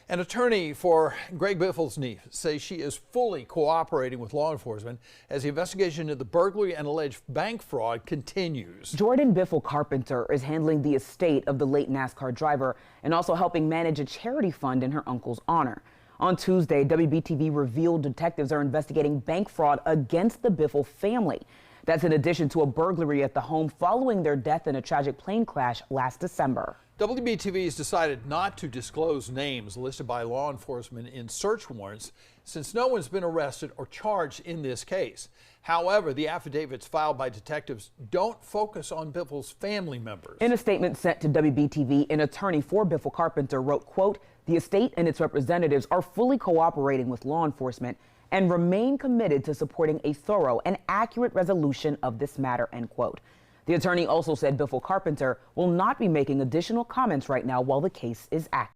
An attorney for Greg Biffle's niece says she is fully cooperating with law enforcement as the investigation into the burglary and alleged bank fraud continues. Jordan Biffle Carpenter is handling the estate of the late NASCAR driver and also helping manage a charity fund in her uncle's honor. On Tuesday, WBTV revealed detectives are investigating bank fraud against the Biffle family. That's in addition to a burglary at the home following their death in a tragic plane crash last December. WBTV has decided not to disclose names listed by law enforcement in search warrants since no one's been arrested or charged in this case. However, the affidavits filed by detectives don't focus on Biffle's family members. In a statement sent to WBTV, an attorney for Biffle Carpenter wrote, quote, "The estate and its representatives are fully cooperating with law enforcement and remain committed to supporting a thorough and accurate resolution of this matter," end quote. The attorney also said Biffle Carpenter will not be making additional comments right now while the case is active.